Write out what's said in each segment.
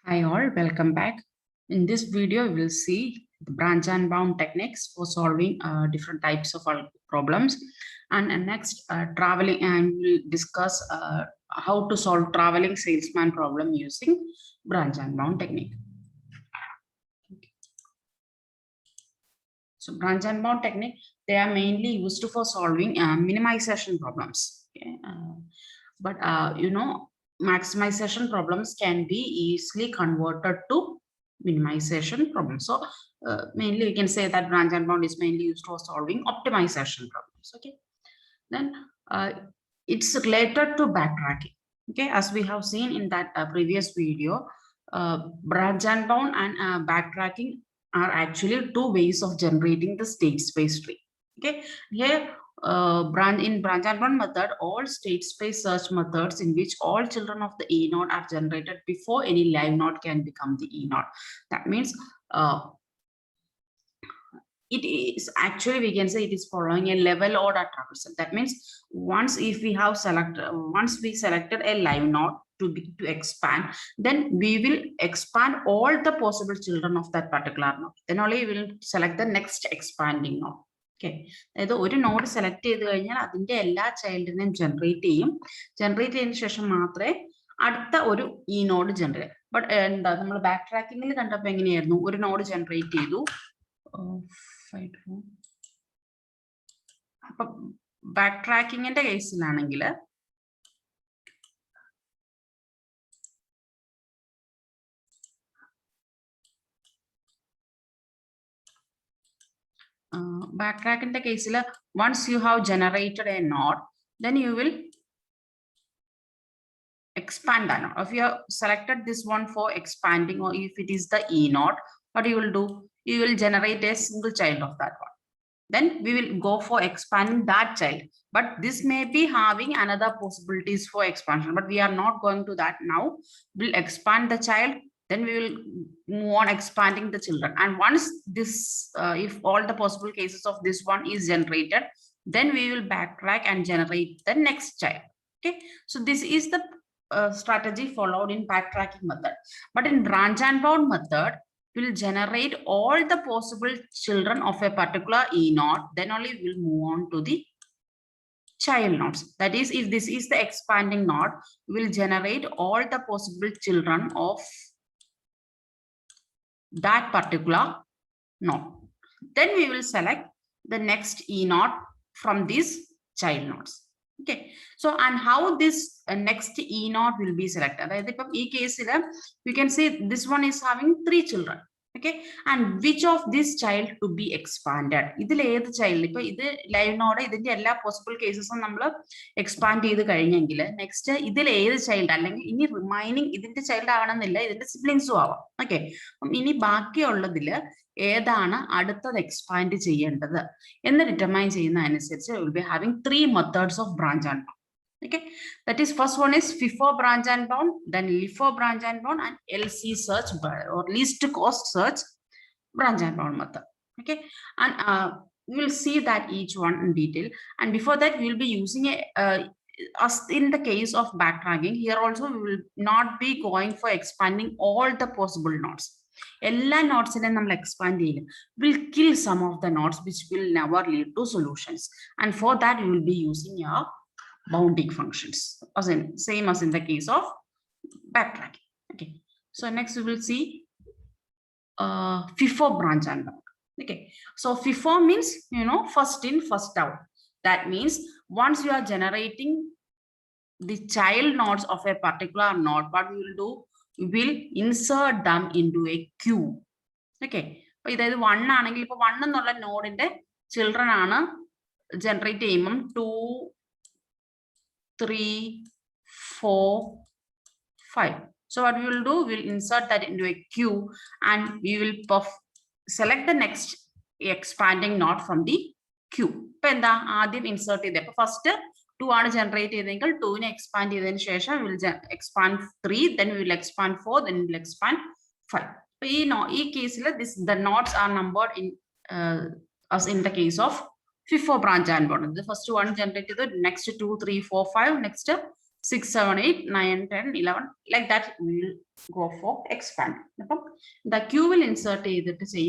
Hi all, welcome back. In this video, we will see the branch and bound techniques for solving different types of problems. And next, traveling, and we'll discuss how to solve traveling salesman problem using branch and bound technique. So branch and bound technique, they are mainly used for solving minimization problems. Okay? But maximization problems can be easily converted to minimization problems. So mainly we can say that branch and bound is mainly used for solving optimization problems. Okay. Then it's related to backtracking. Okay, as we have seen in that previous video, branch and bound and backtracking are actually two ways of generating the state space tree. Okay, here branch and bound method, all state space search methods in which all children of the E node are generated before any live node can become the E node. That means it is actually, we can say, it is following a level order traversal. That means once we selected a live node to expand, then we will expand all the possible children of that particular node. Then only we will select the next expanding node. Okay, അതായത് ഒരു node select ചെയ്ത് കഴിഞ്ഞാൽ അതിന്റെ എല്ലാ ചൈൽഡിനെയും generate ചെയ്തതിനു ശേഷം മാത്രമേ അടുത്ത ഒരു ഈ നോഡ് ജനറേറ്റ്. ബട്ട് എന്താ നമ്മൾ ബാക്ക് ട്രാക്കിങ്ങിൽ കണ്ടപ്പോൾ എങ്ങനെയായിരുന്നു, ഒരു നോഡ് ജനറേറ്റ് ചെയ്തു. അപ്പൊ back ട്രാക്കിങ്ങിന്റെ കേസിലാണെങ്കിൽ backtrack in the case, once you have generated a node, then you will expand that node. If you have selected this one for expanding, or if it is the E node, what you will do, you will generate a single child of that one. Then we will go for expanding that child, but this may be having another possibilities for expansion, but we are not going to that now. We'll expand the child, then we will move on expanding the children. And once this, if all the possible cases of this one is generated, then we will backtrack and generate the next child. Okay, so this is the strategy followed in backtracking method. But in branch and bound method, will generate all the possible children of a particular E node, then only we'll move on to the child nodes. That is, if this is the expanding node, we will generate all the possible children of that particular node. Then we will select the next E node from these child nodes. Okay, so and how this next E node will be selected. In case we can say this one is having 3 children. Okay, and which of this child to be expanded? This child, this live node, this possible cases expand next this child ini remaining this child siblings. Okay, ini ബാക്കി ഉള്ളതില് ഏതാണ് അടുത്തത് expand ചെയ്യേണ്ടത് എന്ന് determine ചെയ്യുന്ന അനുസരിച്ച് will be having 3 methods of branch and bound. Okay, that is, first one is FIFO branch and bound, then LIFO branch and bound, and LC search or least cost search branch and bound method. Okay, and we will see that each one in detail. And before that, we will be using as in the case of backtracking, here also we will not be going for expanding all the possible nodes. All nodes expand will kill some of the nodes which will never lead to solutions, and for that we will be using your bounding functions, as in same as in the case of backtracking. Okay, so next we will see FIFO branch and bound. Okay, so FIFO means first in first out. That means once you are generating the child nodes of a particular node, what we will do, we will insert them into a queue. Okay, so this is one anengil ipo one ennulla node inde children aanu generate cheyumbom 2 3 4 5. So what we will do, we will insert that into a queue, and we will select the next expanding node from the queue. Insert it. First 2 are generated, 2 in expand we will expand 3, then we will expand 4, then we will expand 5. So in case the nodes are numbered in as in the case of FIFO branch and bound. The first one generated, next 2 3 4 5, next 6, 7, 8, 9, 10, 11, like that we will go for expand. The Q will insert either to say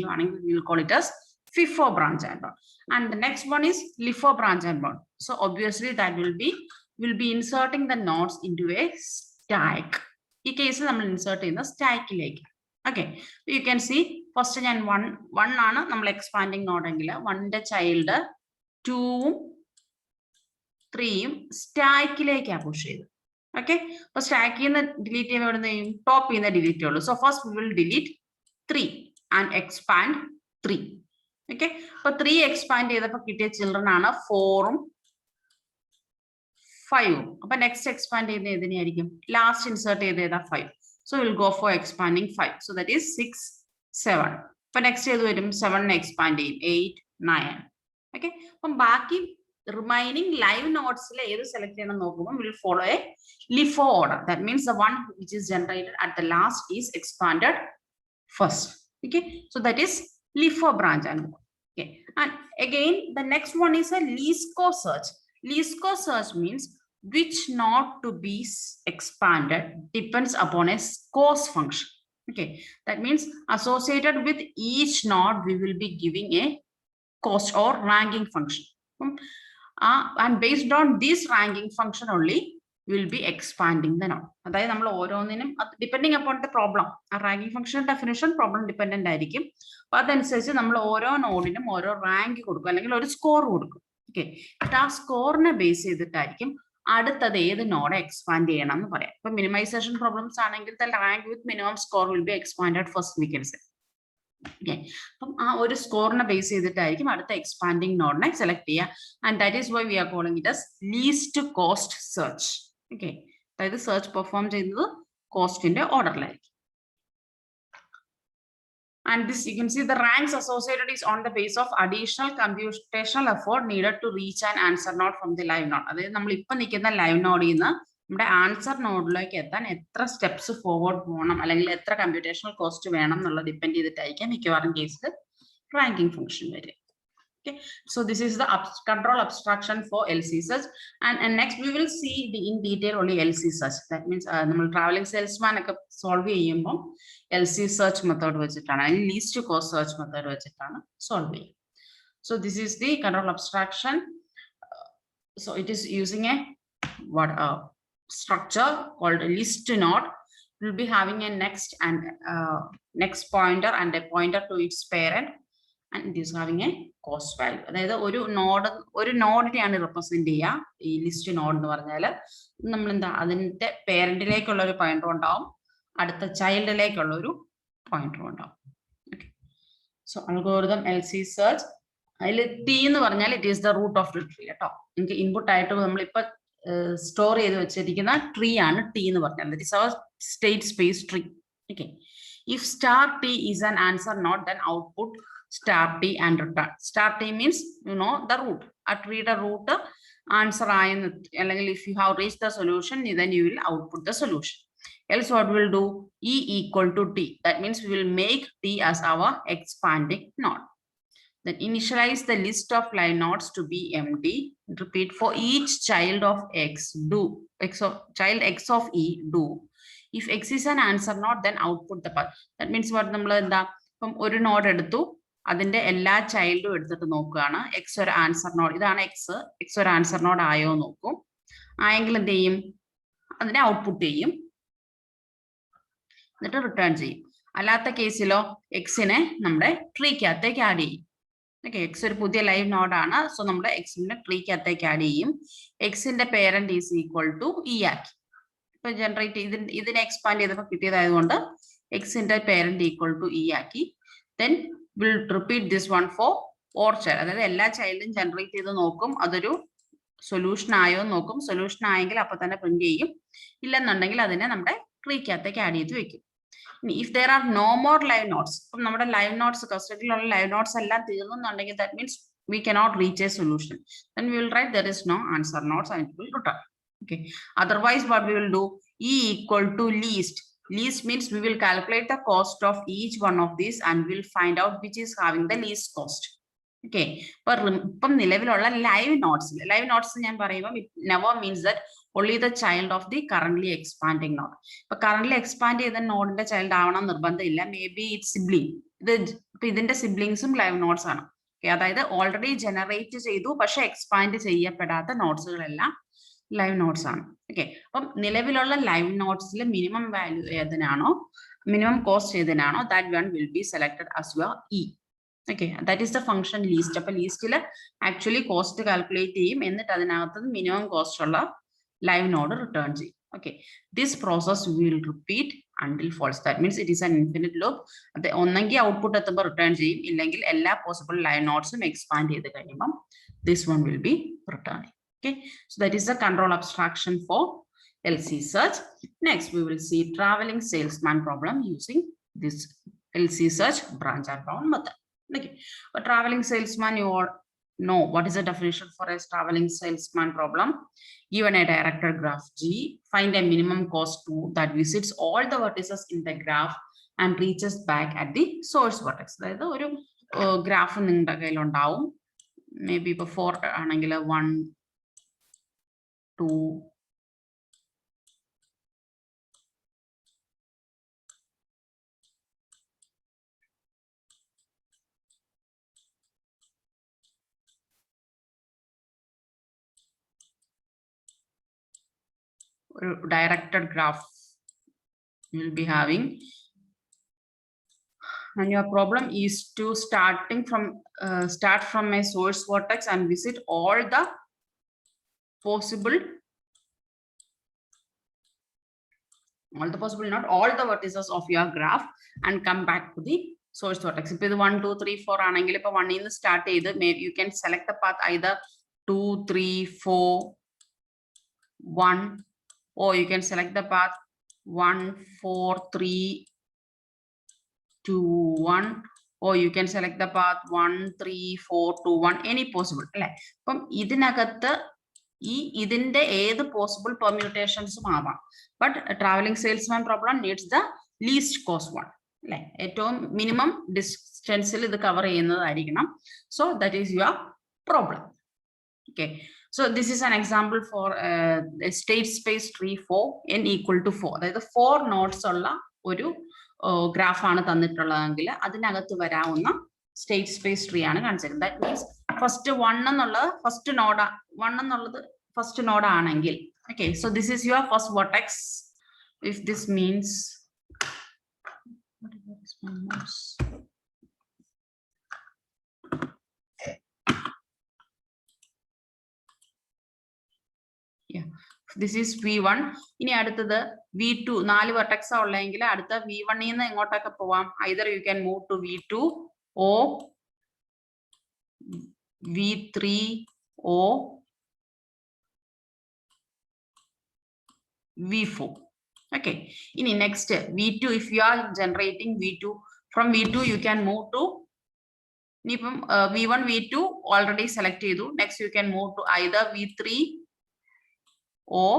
we will call it as FIFO branch and bond. And the next one is LIFO branch and bond. So obviously that will be inserting the nodes into a stack. In case we will insert in the stack. Okay, you can see first one ആണ് expanding node എങ്കിൽ 1 child 2 3 സ്റ്റാക്കിലേക്ക് push ചെയ്തു. Okay, അപ്പൊ സ്റ്റാക്കിൽ നിന്ന് delete ചെയ്യുമ്പോൾ എവിടെ നിന്ന് ടോപ്പിൽ നിന്ന് ഡിലീറ്റ് ചെയ്യുള്ളൂ. So first we will delete 3 and expand 3. Okay, അപ്പൊ 3 എക്സ്പാൻഡ് ചെയ്തപ്പോൾ കിട്ടിയ ചിൽഡ്രൻ ആണ് 4ഉം 5ഉം. അപ്പൊ നെക്സ്റ്റ് എക്സ്പാൻഡ് ചെയ്യുന്ന ഏതിനെയായിരിക്കും? ലാസ്റ്റ് ഇൻസേർട്ട് ചെയ്ത് ഏതാ? 5. So will go for expanding 5. So that is 6, 7. അപ്പൊ നെക്സ്റ്റ് ഏത് വരും? 7 എക്സ്പാൻഡ് ചെയ്യും 8, 9. ഓക്കെ, അപ്പം ബാക്കി remaining live nodes select will follow a LIFO order. That means the one which is generated at the last is expanded first. Okay, so that is LIFO branch. Okay, and again the next one is a LISCO search. LISCO search means which node to be expanded depends upon a cost function. Okay, that means associated with each node we will be giving a cost or ranking function. And based on this ranking function only we will be expanding the node. അതായത് നമ്മൾ ഓരോന്നിനും depending upon the problem, ആ ranking function definition problem dependent ആയിരിക്കും. അപ്പൊ അതനുസരിച്ച് നമ്മൾ ഓരോ നോഡിനും ഓരോ റാങ്ക് കൊടുക്കും അല്ലെങ്കിൽ ഒരു സ്കോർ കൊടുക്കും. ഓക്കെ, ആ സ്കോറിനെ ബേസ് ചെയ്തിട്ടായിരിക്കും അടുത്തത് ഏത് നോഡ് എക്സ്പാൻഡ് ചെയ്യണം എന്ന് പറയാം. ഇപ്പൊ മിനിമൈസേഷൻ പ്രോബ്ലംസ് ആണെങ്കിൽ the rank with minimum score will be expanded first we can say. Okay, അപ്പം ആ ഒരു സ്കോറിനെ ബേസ് ചെയ്തിട്ടായിരിക്കും അടുത്ത എക്സ്പാൻഡിങ് നോഡിനെ സെലക്ട് ചെയ്യുക. And that is why we are calling it as least cost search. Okay, അതായത് search perform ചെയ്യുന്നത് കോസ്റ്റിന്റെ ഓർഡറിലായിരിക്കും. And this you can see the ranks associated is on the base of additional computational effort needed to reach an answer node from the live node. അതായത് നമ്മൾ ഇപ്പൊ നിൽക്കുന്ന live നോഡിൽ നിന്ന് നമ്മുടെ ആൻസർ നോഡിലേക്ക് എത്താൻ എത്ര സ്റ്റെപ്സ് ഫോർവേഡ് പോകണം അല്ലെങ്കിൽ എത്ര കമ്പ്യൂട്ടേഷണൽ കോസ്റ്റ് വേണം എന്നുള്ളത് ഡിപ്പെൻഡ് ചെയ്തിട്ടായിരിക്കും മിക്കവാറും കേസിൽ റാങ്കിങ് ഫംഗ്ഷൻ വരിക. Okay, so this is the control abstraction for LC search, and next we will see in detail only LC search. That means നമ്മൾ traveling salesman ഒക്കെ സോൾവ് ചെയ്യുമ്പോൾ LC search method വെച്ചിട്ടാണ്, അല്ലെങ്കിൽ least cost search method വെച്ചിട്ടാണ് solve ചെയ്യുക. So this is the control abstraction. So it is using a structure called a list node. We will be having a next and next pointer and a pointer to its parent. And it is having a cost value. അതായത് ഒരു നോഡിനെയാണ് represent ചെയ്യുക ഈ list node എന്ന് പറഞ്ഞാൽ. നമ്മൾ എന്താ അതിന്റെ പേരന്റിലേക്കുള്ള ഒരു പോയിന്റർ ഉണ്ടാവും, അടുത്ത ചൈൽഡിലേക്കുള്ള ഒരു പോയിന്റർ ഉണ്ടാവും. Okay, so algorithm LC search അതിൽ ടി എന്ന് പറഞ്ഞാൽ it is the root of the tree കേട്ടോ. നിങ്ങൾക്ക് ഇൻപുട്ട് ആയിട്ട് നമ്മളിപ്പോ സ്റ്റോർ ചെയ്ത് വെച്ചിരിക്കുന്ന ട്രീ ആണ് ടി എന്ന് പറഞ്ഞാൽ. That is our state space tree. Okay, if star T is an answer node then output star t and return. Star t means you know the root. At read a root answer if you have reached the solution then you will output the solution. Else what we will do? E equal to t. That means we will make t as our expanding node. Then initialize the list of live nodes to be empty. Repeat for each child of x do child x of e do. If x is an answer node then output the path. That means what നമ്മൾ എന്താ ഇപ്പം ഒരു node എടുത്തു, അതിന്റെ എല്ലാ ചൈൽഡും എടുത്തിട്ട് നോക്കുകയാണ്. X ഒരു ആൻസർ നോഡ്, ഇതാണ് എക്സ് ഒരു ആൻസർ നോഡ് ആയോ നോക്കും. ആയെങ്കിൽ എന്ത് ചെയ്യും? അതിനെ ഔട്ട്പുട്ട് ചെയ്യും, എന്നിട്ട് റിട്ടേൺ ചെയ്യും. അല്ലാത്ത കേസിലോ എക്സിനെ നമ്മുടെ ട്രീക്കകത്തേക്ക് ആഡ് ചെയ്യും. ഓക്കെ, എക്സ് ഒരു പുതിയ ലൈവ് നോഡാണ്. സോ നമ്മുടെ എക്സിന്റെ ട്രീക്കകത്തേക്ക് ആഡ് ചെയ്യും. എക്സിന്റെ parent is equal to E ആക്കി. ഇപ്പൊ ജനറേറ്റ് ഇതിനെ എക്സ്പാൻഡ് ചെയ്തപ്പോൾ കിട്ടിയതായതുകൊണ്ട് എക്സിന്റെ പേരന്റ് ഈക്വൽ ടു ഇ ആക്കി. Then will repeat this one for all child. അതായത് എല്ലാ ചൈൽഡും ജനറേറ്റ് ചെയ്ത് നോക്കും, അതൊരു സൊല്യൂഷൻ ആയോ നോക്കും. സൊല്യൂഷൻ ആയെങ്കിൽ അപ്പൊ തന്നെ പ്രിന്റ് ചെയ്യും, ഇല്ലെന്നുണ്ടെങ്കിൽ അതിനെ നമ്മുടെ ട്രീക്കകത്തേക്ക് ആഡ് ചെയ്ത് വെക്കും. If there are no more live nodes, ഇപ്പം നമ്മുടെ ലൈവ് നോട്ട്സ് കസ്റ്റഡിയിലുള്ള ലൈവ് നോട്ട്സ് എല്ലാം തീർന്നുണ്ടെങ്കിൽ that means we cannot reach a solution. Then we will write there is no answer nodes and it will return. Okay, otherwise what we will do? E equal to least. Least means we will calculate the cost of each one of these and we'll find out which is having the least cost. Okay, ഇപ്പം നിലവിലുള്ള live notes ഞാൻ പറയുമ്പോൾ it never means that only the child of the currently expanding node. But currently expanding the node in the child maybe it's sibling. The siblings live nodes are. Okay, already generated പക്ഷെ expand ചെയ്യപ്പെടാത്ത നോട്ട്സുകളെല്ലാം live nodes ആണ്. Okay, അപ്പം നിലവിലുള്ള live nodes minimum value ഏതിനാണോ minimum cost ഏതിനാണോ that one will be selected as your E. Okay, that is the function least. അപ്പോൾ leastൽ actually cost calculate ചെയ്യും എന്നിട്ട് അതിനകത്ത് minimum cost ഉള്ള live node return ചെയ്യും. Okay, this process will repeat until false. That means it is an infinite loop. അത് ഒന്നെങ്കിൽ output എത്തുമ്പോൾ return ചെയ്യും ഇല്ലെങ്കിൽ എല്ലാ പോസിബിൾ ലൈവ് നോട്ട്സും എക്സ്പാൻഡ് ചെയ്ത് കഴിയുമ്പോൾ this one will be returned. Okay, so that is the control abstraction for LC search. Next, we will see traveling salesman problem using this LC search branch and bound method. Okay, a traveling salesman, you all know what is the definition for a traveling salesman problem. Given a directed graph G, find a minimum cost 2 that visits all the vertices in the graph and reaches back at the source vertex. That is a graph maybe before an angular 1, 2, directed graph you will be having, and your problem is to start from a source vertex and visit all the possible not all the vertices of your graph and come back to the source vertex. If it is 1, 2, 3, 4 anengil ipo 1 in start either maybe you can select the path either 2, 3, 4, 1, or you can select the path 1, 4, 3, 2, 1, or you can select the path 1, 3, 4, 2, 1, any possible. From idinagatta idinte either possible permutations but a traveling salesman problem needs the least cost one. Minimum distance the cover so that is your problem. Okay, so this is an example for a state space tree for n equal to 4. That is the 4 nodes ulla oru graph aanu tannittullengil adinagathu varaavunna state space tree aanu considered. That means first 1 ennulla first node 1 ennullathu first node aanengil. Okay, so this is your first vertex. If this means what is my mouse? Yeah, this is V1. ഇനി അടുത്തത് V2 4 vertex ഉള്ളെങ്കിൽ അടുത്ത V1 ൽ നിന്ന് എങ്ങോട്ടൊക്കെ പോവാം? Either you can move to V2 or V3 or V4. Okay, in next V2, if you are generating V2 from V2 you can move to V1 V2 already selected. Next you can move to either V3 or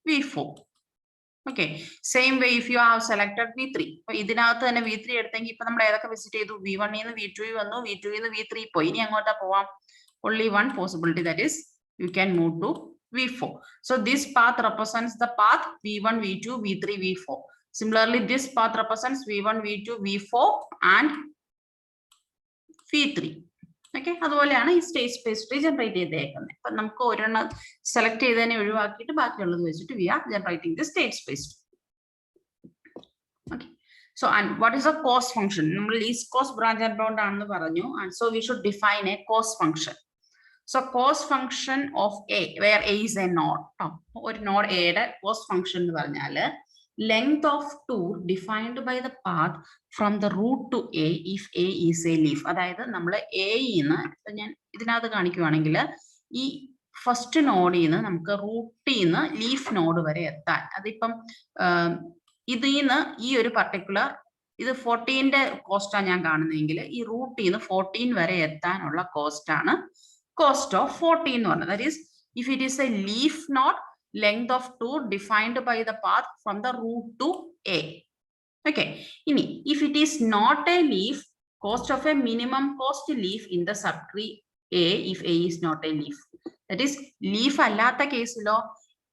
V4. Okay, same way if you have selected V3. ഇതിനകത്ത് തന്നെ V3 എടുത്തെങ്കിൽ ഇപ്പൊ നമ്മൾ ഏതൊക്കെ visit ചെയ്തു? V1 ൽ നിന്ന് V2 വന്നു, V2 ൽ നിന്ന് V3 പോയി. ഇനി എങ്ങോട്ടാ പോവാം? Only one possibility, that is you can move to V4. So this path represents the path V1, V2, V3, V4. Similarly, this path represents V1, V2, V4 and V3. Okay, അതുപോലെയാണ് ഈ state space tree generate ചെയ്തേക്കുന്നത്. അപ്പൊ നമുക്ക് ഒരെണ്ണം select ചെയ്തതിനെ ഒഴിവാക്കിയിട്ട് ബാക്കിയുള്ളത് വെച്ചിട്ട് we are generating the state space. Okay, so and what is a cost function? നമ്മൾ least cost branch and bound ആണെന്ന് പറഞ്ഞു, and so we should define a cost function. So cost function of A, where A is a node. ഒരു node A യുടെ cost function എന്ന് പറഞ്ഞാൽ length of tour defined by the path from the root to A if A is a leaf. അതായത് നമ്മൾ A ന്ന് ഞാൻ ഇതിനകത്ത് കാണിക്കുകയാണെങ്കിൽ ഈ ഫസ്റ്റ് നോഡിൽ നിന്ന് നമുക്ക് റൂട്ടിൽ നിന്ന് ലീഫ് നോഡ് വരെ എത്താൻ, അതിപ്പം ഇതിൽ നിന്ന് ഈ ഒരു പർട്ടിക്കുലർ ഇത് 14ന്റെ കോസ്റ്റാണ് ഞാൻ കാണുന്നതെങ്കിൽ ഈ റൂട്ടിൽ നിന്ന് 14 വരെ എത്താനുള്ള കോസ്റ്റ് ആണ് കോസ്റ്റ് ഓഫ് 14 എന്ന് പറഞ്ഞത്. That is if it is A leaf node, length of tour defined by the path from the root to A. Okay, if it is not a leaf, cost of a minimum cost leaf in the subtree A if A is not a leaf. That is leaf allatha case lo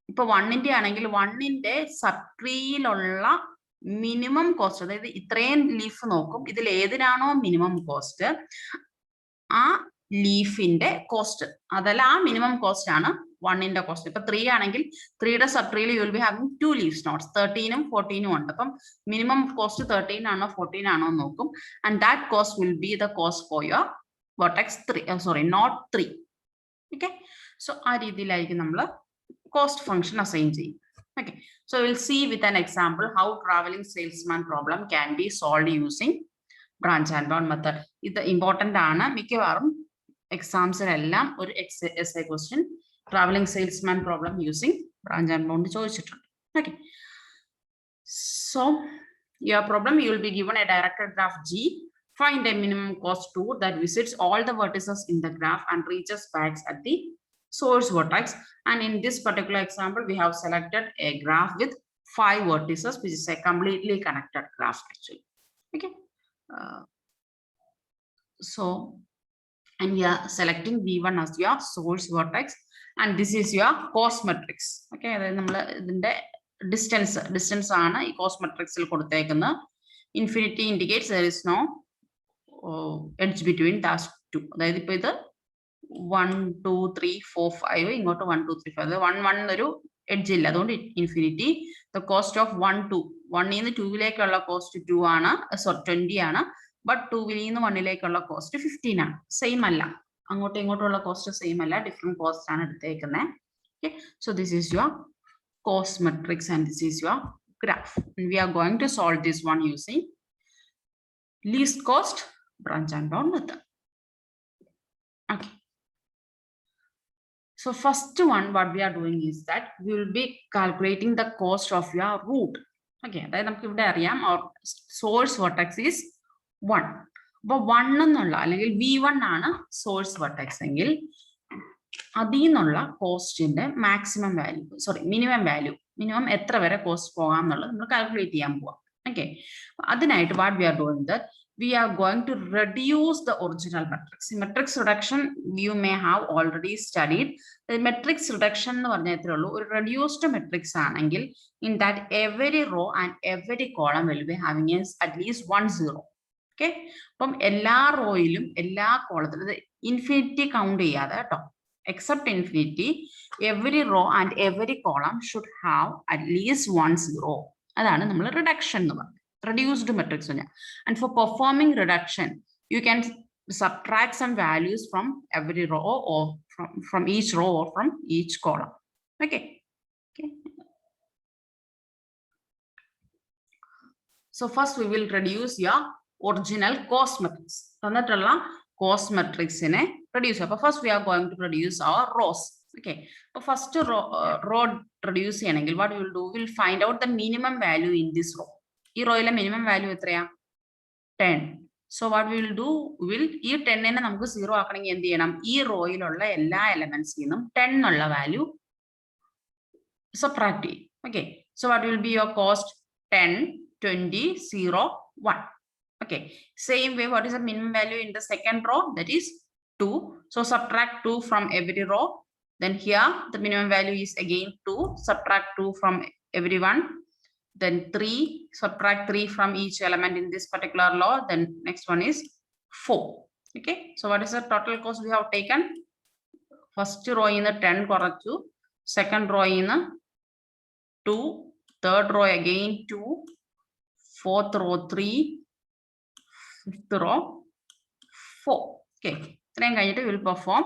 ഇപ്പൊ 1ന്റെ ആണെങ്കിൽ 1ന്റെ സബ്ട്രീയിലുള്ള minimum cost, അതായത് ഇത്രയും leaf നോക്കും, ഇതിൽ ഏതിനാണോ minimum cost ആ ലീഫിന്റെ cost, അതല്ല ആ minimum cost ആണ് 1ന്റെ കോസ്റ്റ്. ഇപ്പൊ 3 ആണെങ്കിൽ 3യുടെ സബ്ട്രീയിൽ you will be having 2 leaves nodes, 13ഉം 14ഉം ഉണ്ട്. അപ്പം മിനിമം കോസ്റ്റ് 13 ആണോ 14 ആണോ എന്ന് നോക്കും. And that cost will be the cost for your vertex 3, node 3. Okay, so ആ രീതിയിലായിരിക്കും നമ്മൾ കോസ്റ്റ് ഫംഗ്ഷൻ അസൈൻ ചെയ്യും. Okay, so we'll see with an example how traveling salesman problem can be solved using branch and bound method. ഇത് important ആണ്, മിക്കവാറും എക്സാംസിലെല്ലാം ഒരു essay question traveling salesman problem using branch and bound ചോദിച്ചിട്ടുണ്ട്. Okay, so your problem, you will be given a directed graph G. Find a minimum cost 2 that visits all the vertices in the graph and reaches back at the source vertex. And in this particular example, we have selected a graph with 5 vertices, which is a completely connected graph actually. Okay, so and we are selecting V1 as your source vertex, and this is your cost matrix. Okay, distance ആണ് ഈ cost മെട്രിക്സിൽ കൊടുത്തേക്കുന്നത്. Infinity indicates there is no edge between those two. അതായത് ഇപ്പൊ ഇത് 1 2 3 4 5 ഇങ്ങോട്ട് 1 2 3 5 1 1 ഒരു edge ഇല്ല, അതുകൊണ്ട് ഇൻഫിനിറ്റി. ദ കോസ്റ്റ് ഓഫ് 1 2 1 നിന്ന് 2ലേക്കുള്ള കോസ്റ്റ് 2 ആണ്, സോറി 20 ആണ്. ബട്ട് 2 നിന്ന് 1ലേക്കുള്ള കോസ്റ്റ് 15 ആണ്. സെയിം അല്ല, അങ്ങോട്ടും ഇങ്ങോട്ടുള്ള കോസ്റ്റ് സെയിം അല്ല, ഡിഫറെന്റ് കോസ്റ്റ് ആണ് എടുത്തേക്കുന്നത്. Okay, so this is your cost matrix and this is your graph. We are going to solve this one using least cost branch and bound method. Okay, so first one what we are doing is that we will be calculating the cost of your root. Okay, അതായത് നമുക്ക് ഇവിടെ അറിയാം our source vertex is 1. അപ്പോൾ 1 എന്നുള്ള അല്ലെങ്കിൽ V1 ആണ് source vertex എങ്കിൽ അതിൽ നിന്നുള്ള കോസ്റ്റിന്റെ maximum value, sorry minimum value, minimum എത്ര വരെ കോസ്റ്റ് പോകാം എന്നുള്ളത് നമ്മൾ കാൽക്കുലേറ്റ് ചെയ്യാൻ പോവാം. ഓക്കെ, അതിനായിട്ട് what we are doing that we are going to reduce the original matrix. Matrix reduction you may have already studied. The matrix reduction എന്ന് പറഞ്ഞാൽ ഇത്രേ ഉള്ളൂ, ഒരു reduced matrix ആണെങ്കിൽ in that every row and every column will be having at least 1 0. Okay, അപ്പം എല്ലാ റോയിലും എല്ലാ കോളത്തിലും infinity count ചെയ്യാതെ കേട്ടോ, except infinity, every row and every column should have at least 1 0. അതാണ് നമ്മൾ റിഡക്ഷൻ എന്ന് പറയുന്നത്, reduced matrix. And for performing reduction, you can subtract some values from every row or from each row or from each column. Okay, so first we will reduce your original cost matrix. തന്നിട്ടുള്ള cost matrix നെ reduce. അപ്പോൾ first we are going to reduce our rows. Okay, so first row reduce ചെയ്യണമെങ്കിൽ what we will do, we will find out the minimum value in this row. ഈ റോയിലെ minimum value എത്രയാ? 10. So what we'll do, will ഈ 10നെ നമുക്ക് 0 ആക്കണമെങ്കിൽ എന്ത് ചെയ്യണം, ഈ റോയിലുള്ള എല്ലാ എലമെന്റ്സിൽ നിന്നും 10 എന്നുള്ള വാല്യൂ സബ്ട്രാക്ട് ചെയ്യും. Okay, so what will be your cost? 10 20 0 1. Okay, same way what is the minimum value in the second row? That is 2. So subtract 2 from every row. Then here the minimum value is again 2. Subtract 2 from everyone. Then 3, subtract 3 from each element in this particular row. Then next one is 4. Okay, so what is the total cost we have taken? First row in the 10 korchu, second row in the 2, third row again 2, fourth row 3, fifth row 4. Okay, then we will perform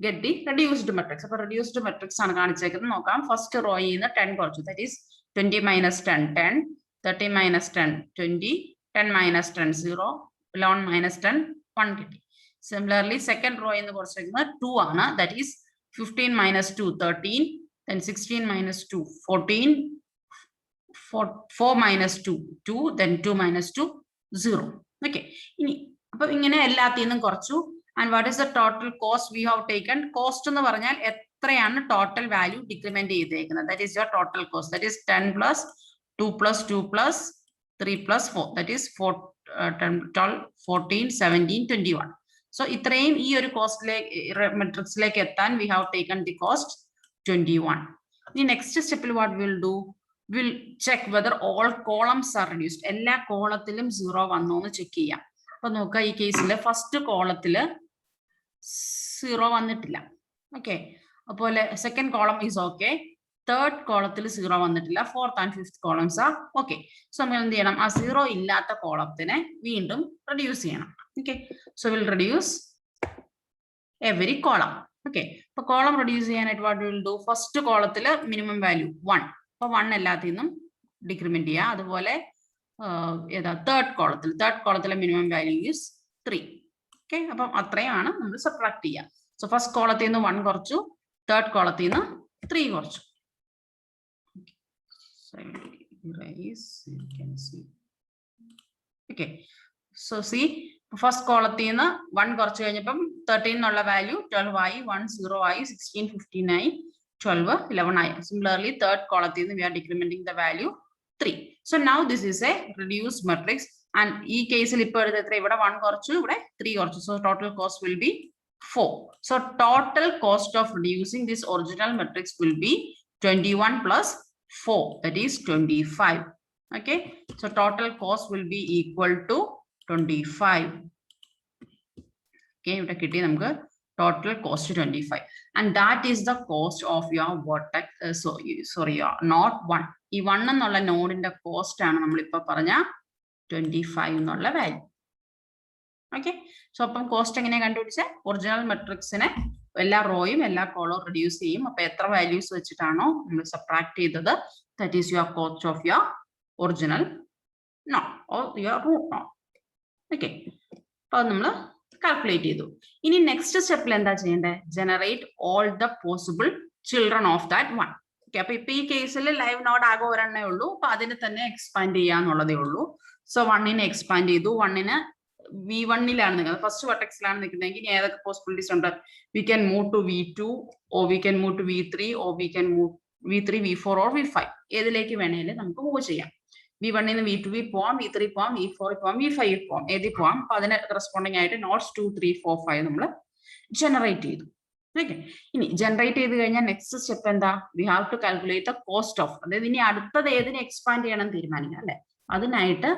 get the reduced matrix. So reduced matrix ആണ് കാണിച്ചേക്കുന്നത്. നോക്കാം, first row in the 10 കുറച്ചു, that is 20 minus 10 10, 30 minus 10 20, 10 minus 10 0, 11 minus 10 1 കിട്ടി. Similarly second row in the കുറച്ചേക്കുന്നത് 2 ആണ്, that is 15 minus 2 13, then 16 minus 2 14, 4 minus 2 2, then 2 minus 2 0. Okay, ഇനി അപ്പോൾ ഇങ്ങനെ എല്ലാത്തിൽ നിന്നും കുറച്ചു. And what is the total cost we have taken? Cost എന്ന് പറഞ്ഞാൽ എത്രയാണ് ടോട്ടൽ വാല്യൂ ഡിക്രിമെന്റ് ചെയ്തേക്കുന്നത്, that is your total cost, that is 10 plus 2 plus 2 plus 3 plus 4, that is 4 10 12 14 17 21. So ഇത്രയും ഈ ഒരു കോസ്റ്റിലേക്ക് മെട്രിക്സിലേക്ക് എത്താൻ we have taken the cost 21. The next step, what we will do, we'll check whether all columns are reduced. എല്ലാ കോളത്തിലും 0 വന്നോ എന്ന് check ചെയ്യാം. അപ്പൊ നോക്കുക, ഈ കേസിൽ ഫസ്റ്റ് കോളത്തില് 0 വന്നിട്ടില്ല. ഓക്കെ, അതുപോലെ second column is okay, third കോളത്തിൽ 0 വന്നിട്ടില്ല, fourth and fifth columns R okay. So നമ്മൾ എന്ത് ചെയ്യണം, ആ 0 ഇല്ലാത്ത കോളത്തിനെ വീണ്ടും റെഡ്യൂസ് ചെയ്യണം. Okay, so we'll reduce every column. Okay, അപ്പൊ കോളം റെഡ്യൂസ് ചെയ്യാനായിട്ട് വാട്ട് വിൽ ഡു, ഫസ്റ്റ് കോളത്തിൽ മിനിമം വാല്യൂ 1, അപ്പൊ 1 എല്ലാത്തിൽ നിന്നും ഡിക്രിമെന്റ് ചെയ്യുക. അതുപോലെ ഏതാ തേർഡ് കോളത്തിലെ മിനിമം വാല്യൂ ഈസ് 3. ഓക്കെ, അപ്പം അത്രയാണ് നമ്മൾ സബ്ട്രാക്ട് ചെയ്യുക. സോ ഫസ്റ്റ് കോളത്തിൽ നിന്ന് 1 കുറച്ചു, തേർഡ് കോളത്തിൽ നിന്ന് 3 കുറച്ചു. ഓക്കെ, സോ സി ഫസ്റ്റ് കോളത്തിൽ നിന്ന് 1 കുറച്ച് കഴിഞ്ഞപ്പം 13 എന്നുള്ള വാല്യൂ 12 ആയി, 1 0 ആയി, 16 15 ആയി, 12 11 ആയി. സിമിലർലി തേർഡ് കോളത്തിൽ നിന്ന് we are decrementing the value 3. So now this is a reduced matrix, and ഈ കേസിൽ ഇപ്പോൾ എത്ര, ഇവിടെ 1 കുറച്ചു, ഇവിടെ 3 കുറച്ചു. So total cost will be 4. So total cost of reducing this original matrix will be 21 plus 4, that is 25. Okay, so total cost will be equal to 25. Okay, ഇവിടെ കിട്ടി നമുക്ക് total cost 25, and that is the cost of your vertex, sorry, not 1. ഈ 1 എന്നുള്ള നോഡിന്റെ cost ആണ് നമ്മളിപ്പോ പറഞ്ഞ 25 എന്നുള്ള വാല്യൂ. ഓക്കെ, സോ അപ്പം കോസ്റ്റ് എങ്ങനെയാ കണ്ടുപിടിച്ച, ഒറിജിനൽ മെട്രിക്സിനെ എല്ലാ റോയും എല്ലാ കോളവും റെഡ്യൂസ് ചെയ്യും. അപ്പൊ എത്ര വാല്യൂസ് വെച്ചിട്ടാണോ നമ്മൾ സബ്ട്രാക്ട് ചെയ്തത്, that is your cost of your original node or your root node. Okay, അപ്പൊ അത് നമ്മൾ കാൽക്കുലേറ്റ് ചെയ്തു. ഇനി നെക്സ്റ്റ് സ്റ്റെപ്പിൽ എന്താ ചെയ്യേണ്ടത്, generate all the possible children of that 1. Okay, അപ്പൊ ഇപ്പൊ ഈ കേസിൽ ലൈവ് നോഡ് ആകെ ഒരെണ്ണേ ഉള്ളൂ, അപ്പൊ അതിനെ തന്നെ എക്സ്പാൻഡ് ചെയ്യാന്നുള്ളതേ ഉള്ളൂ. സോ 1നെ എക്സ്പാൻഡ് ചെയ്തു. 1ന് V1ലാണ് നിൽക്കുന്നത്, ഫസ്റ്റ് വെർട്ടെക്സിലാണ് നിൽക്കുന്നതെങ്കിൽ ഇനി ഏതൊക്കെ പോസിബിലിറ്റീസ് ഉണ്ട്, we can move to V2, or we can move to V3, or we can move V3 V4 or V5, ഏതിലേക്ക് വേണേലും നമുക്ക് മൂവ് ചെയ്യാം. V1 നിന്ന് V2 പോവാം, V3 പോവാം, V4 പോവാം, V5 പോവാം, ഏതിൽ പോവാം. അപ്പൊ അതിന് കറസ്പോണ്ടിങ് ആയിട്ട് നോട്ട്സ് 2 3 4 5 നമ്മൾ ജനറേറ്റ് ചെയ്തു. ഓക്കെ, ഇനി ജനറേറ്റ് ചെയ്ത് കഴിഞ്ഞാൽ നെക്സ്റ്റ് സ്റ്റെപ്പ് എന്താ, we have to calculate the cost of, അതായത് ഇനി അടുത്തത് ഏതിനെ എക്സ്പാൻഡ് ചെയ്യണം തീരുമാനിക്കാം അല്ലെ. അതിനായിട്ട്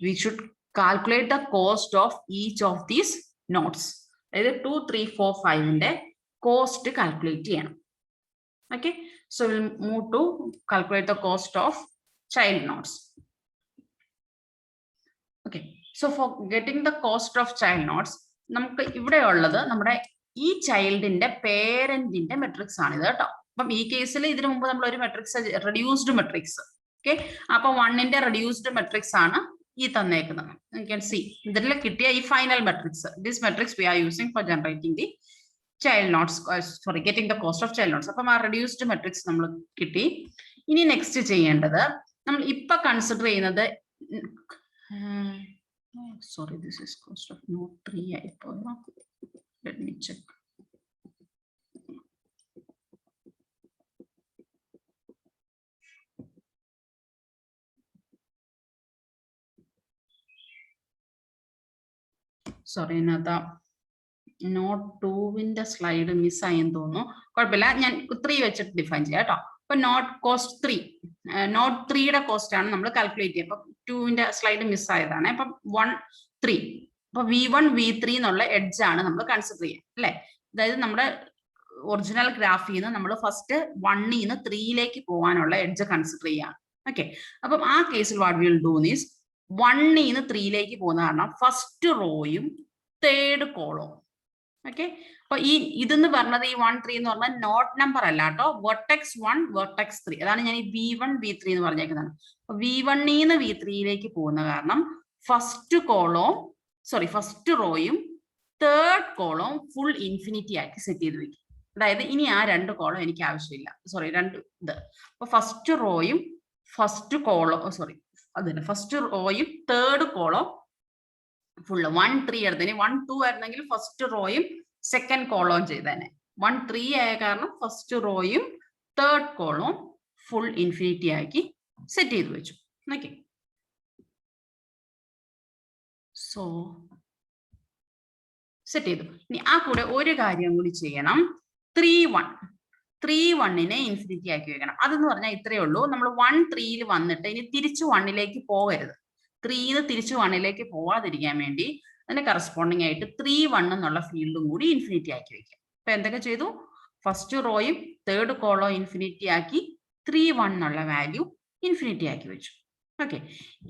we should calculate the cost of each of these nodes. അതായത് 2 3 4 5ന്റെ കോസ്റ്റ് കാൽക്കുലേറ്റ് ചെയ്യണം. Okay, so we'll move to calculate the cost of child nodes. Okay, so for getting the cost of child nodes, നമുക്ക് ഇവിടെ ഉള്ളത് നമ്മുടെ ഈ ചൈൽഡിന്റെ പേരന്റിന്റെ matrix ആണ് ഇത് കേട്ടോ. അപ്പം ഈ കേസിൽ ഇതിനു മുമ്പ് നമ്മൾ ഒരു മെട്രിക്സ് റെഡ്യൂസ്ഡ് മെട്രിക്സ്, ഓക്കെ, അപ്പൊ 1ന്റെ റെഡ്യൂസ്ഡ് മെട്രിക്സ് ആണ് ഈ തന്നേക്കുന്നത്. You can see ഇതിൽ കിട്ടിയ ഈ final matrix, this matrix we are using for generating the child nodes, sorry, getting the cost of child nodes. അപ്പം ആ റെഡ്യൂസ്ഡ് മെട്രിക്സ് നമ്മൾ കിട്ടി. ഇനി നെക്സ്റ്റ് ചെയ്യേണ്ടത്, നമ്മൾ ഇപ്പൊ കൺസിഡർ ചെയ്യുന്നത്, sorry, this is cost of node 3 ആയിപ്പോ. Let me check. സോറി, ഇതിനകത്ത് നോട്ട് 2ന്റെ സ്ലൈഡ് മിസ്സായെന്ന് തോന്നുന്നു. കുഴപ്പമില്ല, ഞാൻ 3 വെച്ചിട്ട് ഡിഫൈൻ ചെയ്യാം കേട്ടോ. അപ്പൊ നോട്ട് കോസ്റ്റ് 3, നോട്ട് 3യുടെ കോസ്റ്റ് ആണ് നമ്മൾ കാൽക്കുലേറ്റ് ചെയ്യുക. അപ്പൊ 2ന്റെ സ്ലൈഡ് മിസ്സായതാണ്. അപ്പൊ 1 3, അപ്പൊ V1 V3 എന്നുള്ള എഡ്ജ് ആണ് നമ്മൾ കൺസിഡർ ചെയ്യുക അല്ലെ. അതായത് നമ്മുടെ ഒറിജിനൽ ഗ്രാഫിൽ നിന്ന് നമ്മൾ ഫസ്റ്റ് 1ൽ നിന്ന് 3ലേക്ക് പോകാനുള്ള എഡ്ജ് കൺസിഡർ ചെയ്യാം. ഓക്കെ, അപ്പം ആ കേസിൽ വാട്ട് വിൽ ഡു ഈസ് 1ൽ നിന്ന് 3ലേക്ക് പോകുന്ന കാരണം ഫസ്റ്റ് റോയും തേർഡ് കോളവും. ഓക്കെ, അപ്പൊ ഈ ഇതെന്ന് പറഞ്ഞത് ഈ 1 3 എന്ന് പറഞ്ഞാൽ നോട്ട് നമ്പർ അല്ല കേട്ടോ, വെർട്ടെക്സ് 1 വെർട്ടെക്സ് 3, അതാണ് ഞാൻ ഈ V1 V3 എന്ന് പറഞ്ഞേക്കുന്നത്. അപ്പൊ V1ൽ നിന്ന് V3യിലേക്ക് പോകുന്ന കാരണം ഫസ്റ്റ് കോളവും ഫസ്റ്റ് റോയും തേർഡ് കോളവും ഫുൾ ഇൻഫിനിറ്റി ആക്കി സെറ്റ് ചെയ്ത് വെക്കും. അതായത് ഇനി ആ 2 കോളം എനിക്ക് ആവശ്യമില്ല, സോറി 2 ഇത്. അപ്പൊ ഫസ്റ്റ് റോയും ഫസ്റ്റ് കോളം, സോറി അതിന് ഫസ്റ്റ് റോയും തേർഡ് കോളം ഫുള്ള് 1 3 എടുത്തതിന് 1 2 ആയിരുന്നെങ്കിൽ ഫസ്റ്റ് റോയും സെക്കൻഡ് കോളവും ചെയ്തേനെ. 1 3 ആയ കാരണം ഫസ്റ്റ് റോയും തേർഡ് കോളവും ഫുൾ ഇൻഫിനിറ്റി ആക്കി സെറ്റ് ചെയ്ത് വെച്ചു. ഓക്കെ, സോ സെറ്റ് ചെയ്തു. ഇനി ആ കൂടെ ഒരു കാര്യം കൂടി ചെയ്യണം. 3 1 3 1-നെ ഇൻഫിനിറ്റി ആക്കി വെക്കണം. അതെന്ന് പറഞ്ഞാൽ ഇത്രയേ ഉള്ളൂ. നമ്മൾ 1 3-ൽ വന്നിട്ട് ഇനി തിരിച്ചു 1-ലേക്ക് പോകരുത്. 3-ന്ന് തിരിച്ചു 1-ലേക്ക് പോവാതിരിക്കാൻ വേണ്ടി അതിന് കറസ്പോണ്ടിങ് ആയിട്ട് 3 1 എന്നുള്ള ഫീൽഡും കൂടി ഇൻഫിനിറ്റി ആക്കി വെക്കാം. അപ്പൊ എന്തൊക്കെ ചെയ്തു? ഫസ്റ്റ് റോയും തേർഡ് കോളവും ഇൻഫിനിറ്റി ആക്കി 3 1 എന്നുള്ള വാല്യൂ ഇൻഫിനിറ്റി ആക്കി വെച്ചു. ഓക്കെ,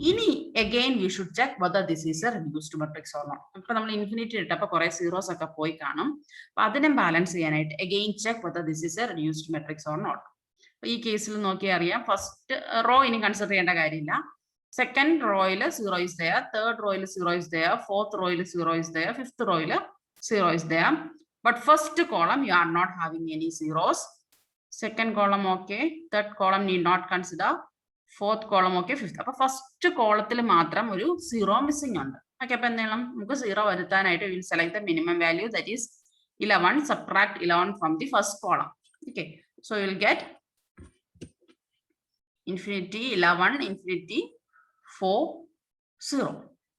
ഇനി again we should check whether this is a reduced matrix or not. ഇപ്പൊ നമ്മൾ ഇൻഫിനിറ്റി ഇട്ടപ്പോ കുറെ സീറോസ് ഒക്കെ പോയി കാണും. അപ്പൊ അതിനെ ബാലൻസ് ചെയ്യാനായിട്ട് again check whether this is a reduced matrix or not. ഈ കേസിൽ നോക്കിയാൽ അറിയാം, ഫസ്റ്റ് റോ ഇനി കൺസിഡർ ചെയ്യേണ്ട കാര്യമില്ല. സെക്കൻഡ് റോയിൽ 0 is there, തേർഡ് റോയിൽ 0 is there, ഫോർത്ത് റോയിൽ 0 is there, ഫിഫ്ത്ത് റോയിൽ 0 is there. But first column you are not having any zeros. Second column okay, third column need not consider, fourth column okay, fifth. അപ്പൊ first കോളത്തിൽ മാത്രം ഒരു 0 missing ഉണ്ട്. Okay, അപ്പൊ എന്തെങ്കിലും നമുക്ക് 0 വരുത്താനായിട്ട് we'll select the minimum value, that is 11, subtract 11 from the first column. Okay, so you will get infinity 11, infinity 4 0.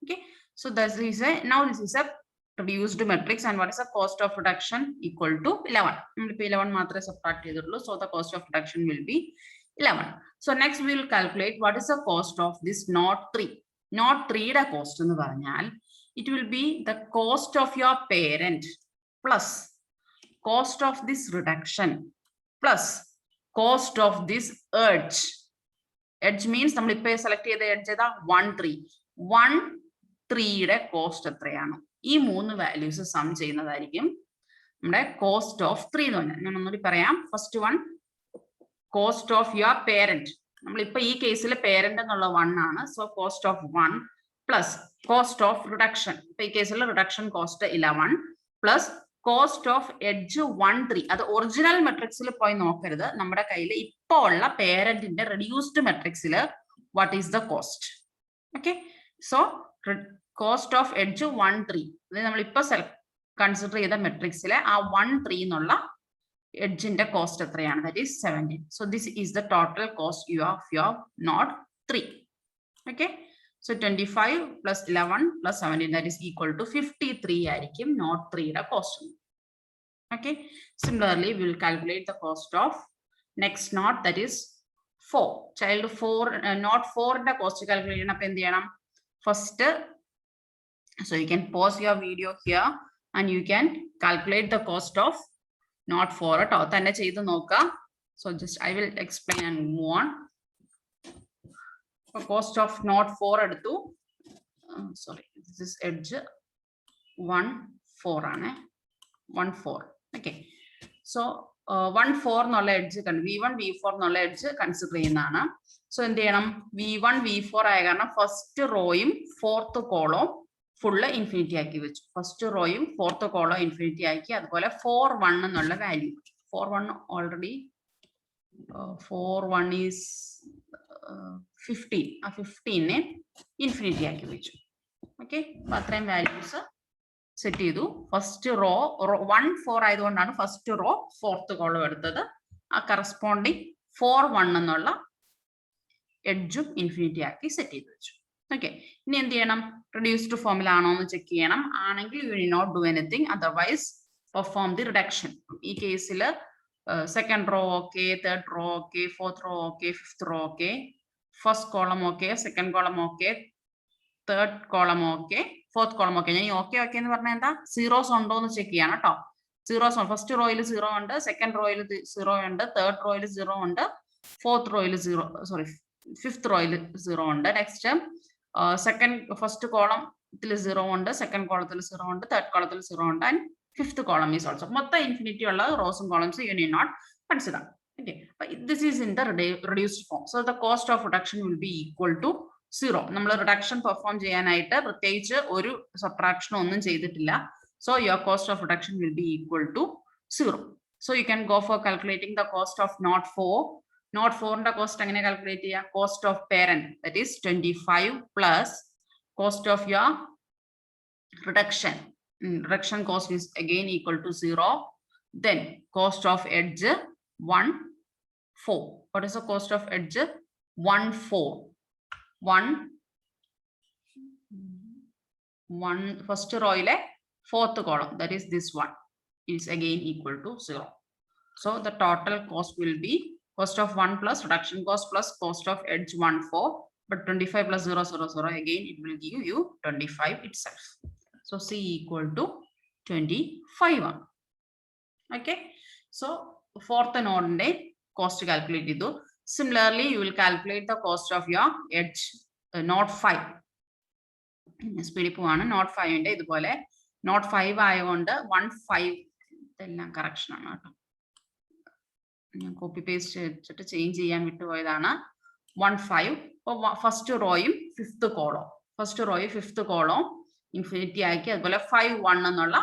Okay, so this is a, now this is a reduced matrix, and what is the cost of reduction? Equal to 11. 11 matra subtract ചെയ്തിട്ടുള്ളൂ, so the cost of reduction will be 11. So next we will calculate what is the cost of this not 3. Not 3 യുടെ cost എന്ന് പറഞ്ഞാൽ it will be the cost of your parent plus cost of this reduction plus cost of this edge. Edge means നമ്മൾ ഇപ്പോൾ select ചെയ്ത edge ഏതാ? 1 3. 1 3യുടെ cost എത്രയാണ്? ഈ മൂന്ന് വാല്യൂസ് സം ചെയ്യുന്നതായിരിക്കും നമ്മുടെ കോസ്റ്റ് ഓഫ് 3 എന്ന് പറഞ്ഞാൽ. ഞാൻ ഒന്നുകൂടി പറയാം. First one, cost of your parent. നമ്മളിപ്പോ ഈ കേസിൽ പേരന്റ് എന്നുള്ള 1 ആണ്. So cost of 1 plus cost of reduction. ഇപ്പൊ ഈ കേസിൽ reduction cost 11 plus cost of edge 1 3. അത് ഒറിജിനൽ മെട്രിക്സിൽ പോയി നോക്കരുത്. നമ്മുടെ കയ്യിൽ ഇപ്പോ ഉള്ള പേരന്റിന്റെ റെഡ്യൂസ്ഡ് മെട്രിക്സിൽ what is the cost. Okay, so cost of edge 1 3. അതായത് നമ്മളിപ്പോ കൺസിഡർ ചെയ്ത മെട്രിക്സിലെ ആ 1 3 എന്നുള്ള എഡ്ജിന്റെ കോസ്റ്റ് എത്രയാണ്? That is 17. So this is the total cost of your node 3. Okay, so 25 plus 11 plus 17, that is equal to 53 ആയിരിക്കും node 3യുടെ cost. Okay, similarly we will calculate the cost of next knot, that is 4. Child 4 not 4ന്റെ cost calculate ചെയ്യണം. അപ്പോൾ എന്ത് ചെയ്യണം? First, so you can pause your video here and you can calculate the cost of not 4 ട്ടോ തന്നെ ചെയ്തു നോക്കുക. So just I will explain and move on. Cost of not 4 എടുത്തു. Sorry, this is edge 1 4 ആണ്. 1 4. Okay, so 1 4 എന്നുള്ള edge v1 v4 എന്നുള്ള edge consider ചെയ്യുന്നതാണ്. So എന്ത് ചെയ്യണം? v1 v4 ആയ കാരണം ഫസ്റ്റ് റോയും ഫോർത്ത് കോളവും ഫുള്ള് ഇൻഫിനിറ്റി ആക്കി വെച്ചു. ഫസ്റ്റ് റോയും ഫോർത്ത് കോളവും ഇൻഫിനിറ്റി ആക്കി. അതുപോലെ 4 1 എന്നുള്ള വാല്യൂ, 4 1 ഓൾറെഡി 4 1 ഈസ് 15. ആ 15നെ ഇൻഫിനിറ്റി ആക്കി വെച്ചു. ഓക്കെ, അപ്പൊ അത്രയും വാല്യൂസ് സെറ്റ് ചെയ്തു. ഫസ്റ്റ് റോ 1 4 ആയതുകൊണ്ടാണ് ഫസ്റ്റ് റോ ഫോർത്ത് കോളം എടുത്തത്. ആ കറസ്പോണ്ടിങ് 4 1 എന്നുള്ള എഡ്ജും ഇൻഫിനിറ്റി ആക്കി സെറ്റ് ചെയ്ത് വെച്ചു. ഓക്കെ, ഇനി എന്ത് ചെയ്യണം? റിഡ്യൂസ്ഡ് ഫോമിൽ ആണോ എന്ന് ചെക്ക് ചെയ്യണം. ആണെങ്കിൽ you will not do anything, otherwise perform the reduction. ഈ കേസിൽ second row okay, third row okay, fourth row okay, fifth row okay, first column okay, second column okay, third column okay, fourth column okay. ഞാൻ ഈ okay okay എന്ന് പറഞ്ഞാൽ എന്താ? Zeros ഉണ്ടോ എന്ന് check ചെയ്യണം കേട്ടോ. സീറോസ് ഫസ്റ്റ് റോയിൽ 0 ഉണ്ട്, സെക്കൻഡ് റോയിൽ 0 ഉണ്ട്, തേർഡ് റോയിൽ 0 ഉണ്ട്, ഫോർത്ത് റോയിൽ 0, സോറി ഫിഫ്ത്ത് റോയിൽ 0 ഉണ്ട്. നെക്സ്റ്റ് ഫസ്റ്റ് കോളത്തിൽ 0 ഉണ്ട്, സെക്കൻഡ് കോളത്തിൽ 0 ഉണ്ട്, തേർഡ് കോളത്തിൽ 0 ഉണ്ട്, and fifth column is also. മൊത്തം ഇൻഫിനിറ്റി ഉള്ള റോസും columns you need not consider. Okay, this is in the reduced form. So the cost of reduction will be equal to 0. നമ്മൾ റിഡക്ഷൻ പെർഫോം ചെയ്യാനായിട്ട് പ്രത്യേകിച്ച് ഒരു സബ്ട്രാക്ഷൻ ഒന്നും ചെയ്തിട്ടില്ല. So your cost of reduction will be equal to 0. So you can go for calculating the cost of not 4. Not 4ന്റെ cost എങ്ങനെ calculate ചെയ്യുക? Cost of parent, that is 25 plus cost of your reduction. Reduction cost is again equal to 0. Then cost of edge 1 4. What is the cost of edge? 1 4. 1 first row ile fourth column, that is this one, is again equal to 0. So the total cost will be cost of 1 plus reduction cost plus cost of edge 1 4, but 25 plus 0 0 0, again it will give you 25 itself. So C equal to 25. Okay, so fourth node cost calculate idu. Similarly, you will calculate the cost of your edge node 5. Speed പോവാണ് not 5 ഇതുപോലെ not 5 ആയതുകൊണ്ട് 1 5 ഇതെല്ലാം correction ആണ് കേട്ടോ. ഞാൻ copy paste ചെയ്തിട്ട് change ചെയ്യാൻ വിട്ടുപോയതാണ്. 1 5. അപ്പോൾ ഫസ്റ്റ് റോയും ഫിഫ്ത്ത് കോളോ, ഫസ്റ്റ് റോയും ഫിഫ്ത്ത് കോളോ ഇൻഫിനിറ്റി ആക്കി, അതുപോലെ 5 1 എന്നുള്ള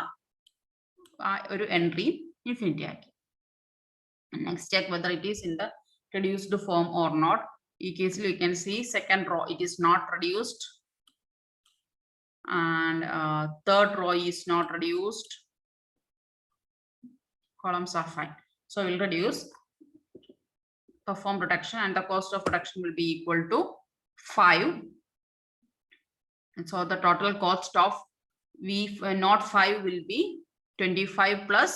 ഒരു എൻട്രി ഇൻഫിനിറ്റി ആക്കി. Next check whether it is in the reduced form or not. In case you can see second row it is not reduced, and third row is not reduced. Columns are fine, so we'll reduce, perform reduction, and the cost of reduction will be equal to 5. And so the total cost of not 5 will be 25 plus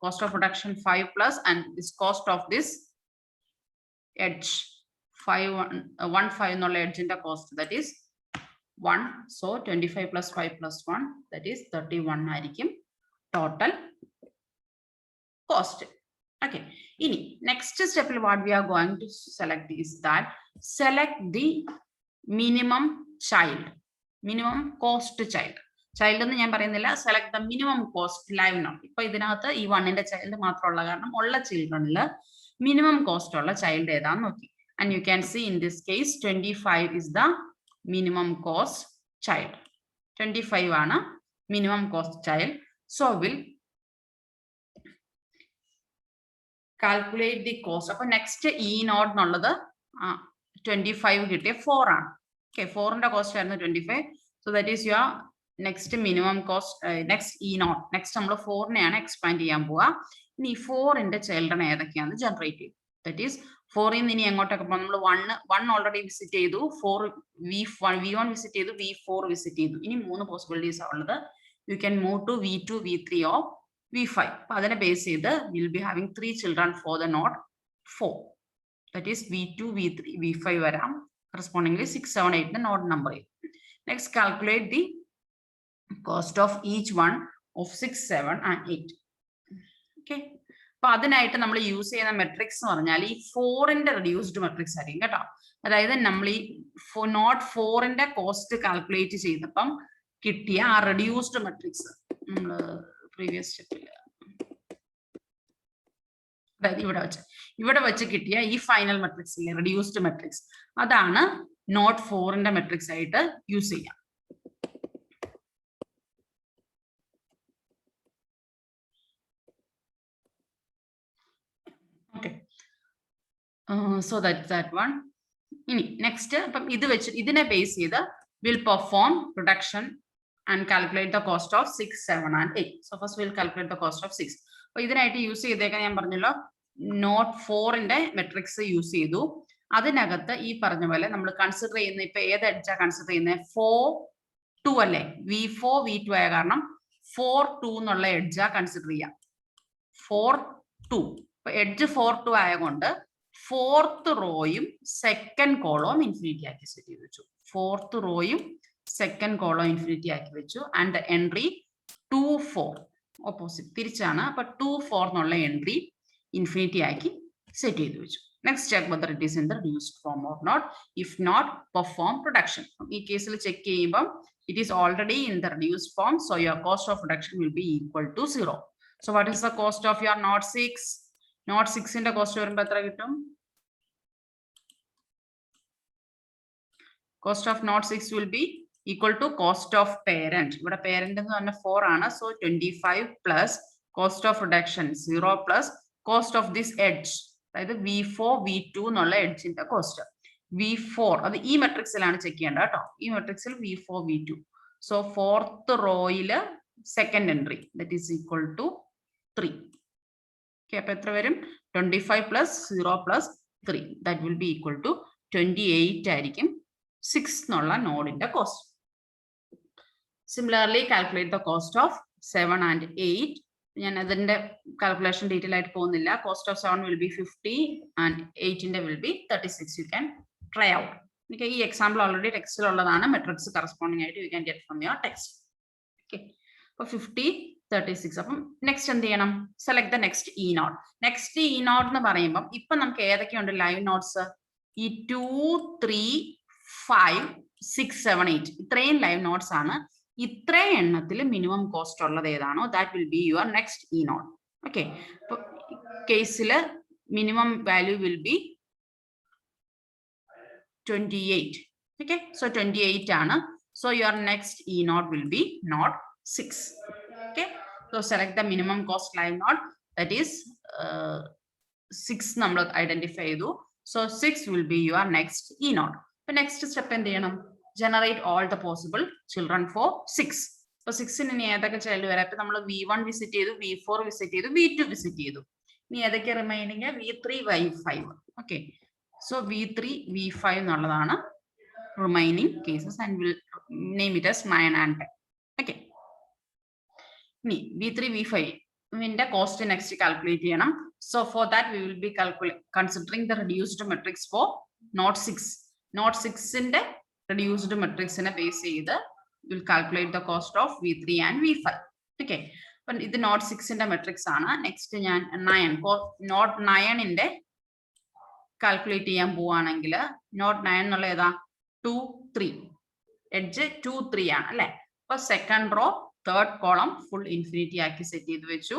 cost of reduction 5 plus, and this cost of this edge 5 1 5 എന്നുള്ള എഡ്ജിന്റെ cost, that is 1. So 25 plus 5 plus 1, that is 31 ആയിരിക്കും total cost. Okay, ഇനി next step what we are going to select is that select the minimum child, minimum cost child. Child എന്ന് ഞാൻ പറയുന്നില്ല, select the minimum cost live node. ഇപ്പൊ ഇതിനകത്ത് ഈ 1ന്റെ child മാത്രമുള്ള കാരണം ഉള്ള ചിൽഡ്രനിൽ മിനിമം കോസ്റ്റ് ഉള്ള ചൈൽഡ് ഏതാന്ന് നോക്കി. And you can see in this case 25 is the minimum cost child. 25 ആണ് minimum cost child. So will calculate the cost. അപ്പൊ നെക്സ്റ്റ് ഇ നോട്ട് എന്നുള്ളത് 25 കിട്ടിയ 4 ആണ്. ഓക്കെ, 4ന്റെ കോസ്റ്റ് ആയിരുന്നു 25. So that is your next minimum cost. Next E node, next നമ്മൾ 4നെയാണ് expand ചെയ്യാൻ പോവുക. ഇനി 4ന്റെ ചിൽഡ്രൻ ഏതൊക്കെയാണ് ജനറേറ്റ് ചെയ്യും. ദാറ്റ് ഈസ് 4ൽ നിന്ന് ഇനി എങ്ങോട്ടൊക്കെ പോകും, നമ്മൾ 1 ഓൾറെഡി വിസിറ്റ് ചെയ്തു, 4 V1 വിസിറ്റ് ചെയ്തു, V4 വിസിറ്റ് ചെയ്തു. ഇനി 3 പോസിബിലിറ്റീസ് ഉള്ളത്. You can move to V2 V3 or V5. അപ്പൊ അതിനെ ബേസ് ചെയ്ത് will be having 3 children for the node 4. That is V2 V3 V5 വരാം. കറസ്പോണ്ടിംഗ്ലി 6 7 8 നോട്ട് നമ്പർ ചെയ്യും. Next calculate the cost of each one of 6 7 and 8. Okay, അപ്പൊ അതിനായിട്ട് നമ്മൾ use ചെയ്യുന്ന matrix എന്ന് പറഞ്ഞാൽ ഈ 4ന്റെ റെഡ്യൂസ്ഡ് മെട്രിക്സ് ആയിരിക്കും കേട്ടോ. അതായത് നമ്മൾ ഈ നോട്ട് 4ന്റെ കോസ്റ്റ് കാൽക്കുലേറ്റ് ചെയ്തപ്പം കിട്ടിയ ആ റെഡ്യൂസ്ഡ് മെട്രിക്സ് നമ്മൾ പ്രീവിയസ് സ്റ്റെപ്പിൽ, അതായത് ഇവിടെ വെച്ച് കിട്ടിയ ഈ ഫൈനൽ മെട്രിക്സ് ഇല്ലേ, റെഡ്യൂസ്ഡ് മെട്രിക്സ്, അതാണ് നോട്ട് 4ന്റെ മെട്രിക്സ് ആയിട്ട് യൂസ് ചെയ്യാം. So that's that one. Next, ഇതിനെ ബേസ് ചെയ്ത് will perform reduction and calculate the cost of 6 7 and 8. So first we'll calculate the cost of 6. അപ്പോൾ ഇതിനായിട്ട് യൂസ് ചെയ്തേക്കാൻ ഞാൻ പറഞ്ഞല്ലോ, നോട്ട് 4ന്റെ മെട്രിക്സ് യൂസ് ചെയ്തു. അതിനകത്ത് ഈ പറഞ്ഞ പോലെ നമ്മൾ കൺസിഡർ ചെയ്യുന്ന ഇപ്പൊ ഏത് എഡ്ജാ കൺസിഡർ ചെയ്യുന്നത്, 4 2 അല്ലേ, V4 V2 ആയ കാരണം 4 2 എന്നുള്ള എഡ്ജാ കൺസിഡർ ചെയ്യാം. 4 2 ഇപ്പൊ എഡ്ജ് 4 2 ആയതുകൊണ്ട് 4th റോയും സെക്കൻഡ് കോളവും ഇൻഫിനിറ്റി ആക്കി സെറ്റ് ചെയ്ത് വെച്ചു. 4th റോയും സെക്കൻഡ് കോളവും ഇൻഫിനിറ്റി ആക്കി വെച്ചു. ആൻഡ് ദ എൻട്രി 2 4 ഓപ്പോസിറ്റ് തിരിച്ചാണ്. അപ്പൊ 2 4 എന്നുള്ള എൻട്രി ഇൻഫിനിറ്റി ആക്കി സെറ്റ് ചെയ്ത് വെച്ചു. Next check whether it is in the reduced form or not. If not, perform reduction. ഈ കേസിൽ ചെക്ക് ചെയ്യുമ്പോൾ it is already in the reduced form, so your cost of reduction will be equal to 0. So what is the cost of your not 6? Not 6 ന്റെ cost വരുമ്പോൾ എത്ര കിട്ടും? Cost of not 6 will be equal to cost of parent. ഇവിടെ parent എന്ന് പറഞ്ഞാൽ 4 ആണ്. So 25 plus cost of reduction 0 plus cost of this edge, അതായത് V4 V2 എന്നുള്ള എഡ്ജിന്റെ കോസ്റ്റ്. V4 അത് ഈ മെട്രിക്സിലാണ് ചെക്ക് ചെയ്യേണ്ടത് കേട്ടോ. ഈ മെട്രിക്സിൽ V4 V2. സോ 4th റോയില് second entry that is equal to 3. Okay, അപ്പൊ എത്ര വരും? 25 plus 0 plus 3, that will be equal to 28 ആയിരിക്കും 6 എന്നുള്ള നോഡിന്റെ cost. Similarly, calculate the cost of 7 and 8. ഞാൻ അതിന്റെ കാൽക്കുലേഷൻ ഡീറ്റെയിൽ ആയിട്ട് പോകുന്നില്ല. Cost of 7 will be 50 and 8ന്റെ will be 36. You can try out. Okay, ഈ എക്സാമ്പിൾ ഓൾറെഡി ടെക്സ്റ്റിലുള്ളതാണ്. മെട്രിക്സ് കറസ്പോണ്ടിങ് ആയിട്ട് you can get from your ടെക്സ്റ്റ്. ഓക്കെ, അപ്പോൾ 50, 36. അപ്പം നെക്സ്റ്റ് എന്ത് ചെയ്യണം? Select the next E node. Next E node എന്ന് പറയുമ്പോൾ ഇപ്പൊ നമുക്ക് ഏതൊക്കെയുണ്ട് ലൈവ് നോട്ട്സ്? ഈ 2, 3, 5, 6, 7, 8 ഇത്രയും ലൈവ് നോട്ട്സ് ആണ്. ഇത്രയും എണ്ണത്തിൽ മിനിമം കോസ്റ്റ് ഉള്ളത് ഏതാണോ that will be your next E node. Okay, അപ്പൊ കേസിൽ minimum value will be 28. Okay, so 28 ആണ്. So your next E naught will be not 6. Okay, so select the minimum cost live note, that is 6 നമ്മൾ identify ചെയ്തു. So 6 will be your next E naught. The next step എന്ത് ചെയ്യണം? Generate all the possible children for 6. So 6 ഇനി ഏതൊക്കെ child വരാം? ഇപ്പൊ നമ്മൾ V1 visit ചെയ്തു, V4 വിസിറ്റ് ചെയ്തു, V2 വിസിറ്റ് ചെയ്തു. ഇനി ഏതൊക്കെ remaining? V3, V5. Okay, so V3, V5 എന്നുള്ളതാണ് remaining cases and will name it as 9 and 10. Okay, ഇനി V3, V5 ന്റെ കോസ്റ്റ് നെക്സ്റ്റ് കാൽക്കുലേറ്റ് ചെയ്യണം. So for that we will be considering the reduced matrix for not 6. Not 6ന്റെ reduced matrix നെ base ചെയ്ത് will calculate the cost of V3 and V5. Okay, അപ്പം ഇത് not 6ന്റെ matrix ആണ്. Next ഞാൻ 9 not 9ന്റെ calculate ചെയ്യാൻ പോവാണെങ്കിൽ not 9 എന്നുള്ള ഏതാ? 2, 3 എഡ്ജ് 2, 3 ആണ് അല്ലെ? അപ്പൊ second row third column full infinity ആക്കി സെറ്റ് ചെയ്ത് വെച്ചു.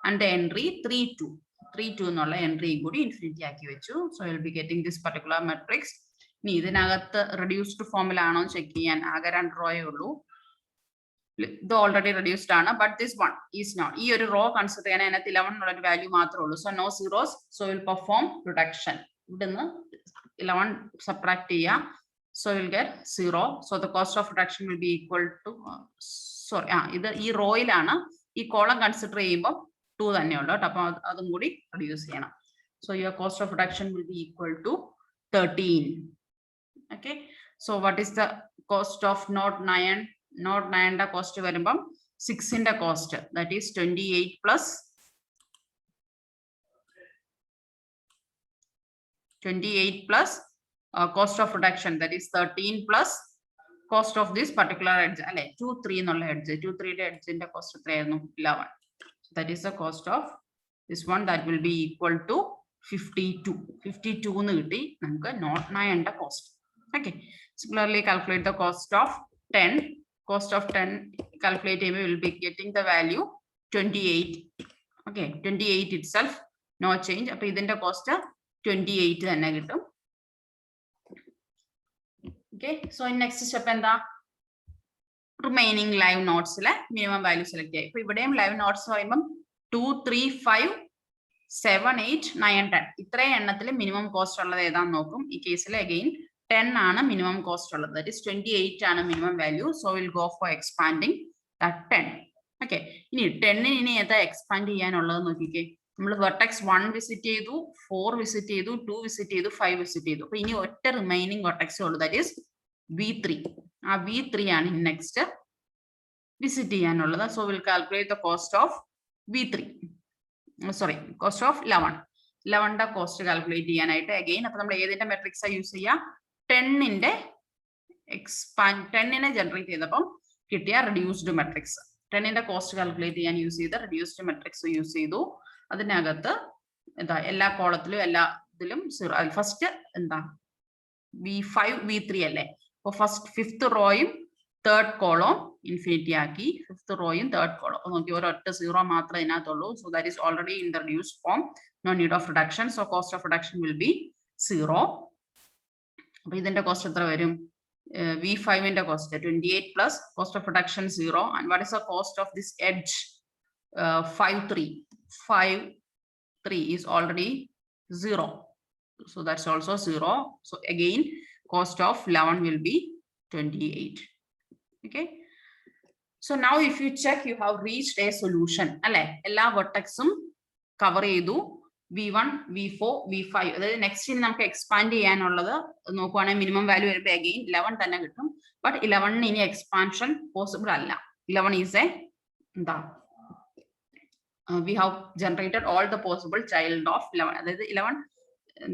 ആൻഡ് എൻട്രി 3, 2 എന്നുള്ള എൻട്രിയും കൂടി ഇൻഫിനിറ്റി ആക്കി വെച്ചു. So will be getting this particular matrix. ഇനി ഇതിനകത്ത് റെഡ്യൂസ്ഡ് ഫോമിലാണോ ചെക്ക് ചെയ്യാൻ? ആകെ 2 റോയേ ഉള്ളൂ. ഇത് ഓൾറെഡി റെഡ്യൂസ്ഡ് ആണ്, but this one is not. ഈ ഒരു റോ കൺസിഡർ ചെയ്യാൻ അതിനകത്ത് 11 എന്നുള്ള ഒരു വാല്യൂ മാത്രമേ ഉള്ളൂ. So no zeros. So will perform reduction. ഇവിടുന്ന് 11 സബ്ട്രാക്ട് ചെയ്യാം. So you'll get 0. So the cost of reduction will be equal to ഇത് ഈ റോയിലാണ്. ഈ കോളം കൺസിഡർ ചെയ്യുമ്പോൾ 2 തന്നെ ഉള്ളൂ. അപ്പൊ അതും കൂടി റെഡ്യൂസ് ചെയ്യണം. So your cost of reduction will be equal to 13. Okay, so what is the cost of not 9? Not 9ന്റെ കോസ്റ്റ് വരുമ്പം 6ന്റെ cost, that is 28 plus 28 plus cost of reduction, that is 13 plus cost of this particular edge അല്ലെ? 2, 3 എന്നുള്ള edge. 2, 3ന്റെ എഡ്ജിന്റെ cost എത്രയായിരുന്നു? 11. That is the cost of this one. That will be equal to 52. 52 എന്ന് കിട്ടി നമുക്ക് not 9ന്റെ cost. Okay, similarly calculate the cost of 10. Cost of 10 calculate ചെയ്യുമ്പോൾ will be getting the value 28. Okay, 28 itself, no change. അപ്പൊ ഇതിന്റെ cost 28 തന്നെ കിട്ടും. Okay, so in next step എന്താ? റിമൈനിങ് ലൈവ് നോട്ട്സിലെ മിനിമം വാല്യൂ സെലക്ട് ചെയ്യാം. ഇപ്പൊ ഇവിടെയും ലൈവ് നോട്ട്സ് പറയുമ്പോൾ 2, 3, 5, 7, 8, 9, 10 ഇത്രയും എണ്ണത്തിൽ മിനിമം കോസ്റ്റ് ഉള്ളത് ഏതാന്ന് നോക്കും. ഈ കേസിൽ അഗെയിൻ 10 ആണ് മിനിമം കോസ്റ്റ് ഉള്ളത്. ദാറ്റ് ഇസ് 28 ആണ് minimum value. So will go for expanding that 10. Okay, ഇനി 10 ഇനി ഏതാ എക്സ്പാൻഡ് ചെയ്യാനുള്ളത് നോക്കിക്കേ. നമ്മൾ വെർട്ടെക്സ് 1 വിസിറ്റ് ചെയ്തു, 4 വിസിറ്റ് ചെയ്തു, 2 വിസിറ്റ് ചെയ്തു, 5 വിസിറ്റ് ചെയ്തു. അപ്പൊ ഇനി ഒറ്റ റിമൈനിങ് വെർട്ടെക്സ് ഉള്ളൂ, ദാറ്റ് ഈസ് V3. ആ V3 ആണ് നെക്സ്റ്റ് വിസിറ്റ് ചെയ്യാനുള്ളത്. So will calculate the cost of V3. Sorry, cost of 11. 11ന്റെ കോസ്റ്റ് കാൽക്കുലേറ്റ് ചെയ്യാനായിട്ട് അഗെയിൻ അപ്പൊ നമ്മൾ ഏതിന്റെ മെട്രിക്സാ യൂസ് ചെയ്യുക? 10ന്റെ 10നെ ജനറേറ്റ് ചെയ്തപ്പം കിട്ടിയ റെഡ്യൂസ്ഡ് മെട്രിക്സ്. 10ന്റെ കോസ്റ്റ് കാൽക്കുലേറ്റ് ചെയ്യാൻ യൂസ് ചെയ്ത റെഡ്യൂസ്ഡ് മെട്രിക്സ് യൂസ് ചെയ്തു. അതിനകത്ത് എന്താ എല്ലാ കോളത്തിലും എല്ലാ ഇതിലും 0. ഫസ്റ്റ് എന്താ V5, V3 അല്ലേ? അപ്പൊ first 5th റോയും 3rd column infinity ആക്കി. 5th റോയും 3rd കോളം നോക്കി ഒരൊറ്റ 0 മാത്രമേ ഇതിനകത്തുള്ളൂ. So that is already in the reduced form. No need of reduction. So cost of reduction will be 0. അപ്പൊ ഇതിന്റെ കോസ്റ്റ് എത്ര വരും? V5ന്റെ cost 28 plus cost of reduction 0. And what is the cost of this edge? 5, 3. 5, 3 is already 0. So that's also 0. So again, cost of 11 will be 28. Okay. So now if you check, you have reached a solution. Alle, ella vertexum cover cheyidu. V1, V4, V5. അതായത് next നമുക്ക് expand ചെയ്യാനുള്ളത് നോക്കുവാണെങ്കിൽ minimum value വരുമ്പോൾ again 11 തന്നെ കിട്ടും. But 11 ഇനി expansion possible അല്ല. 11 is A എന്താ we have generated all the possible child of 11, അതായത് 11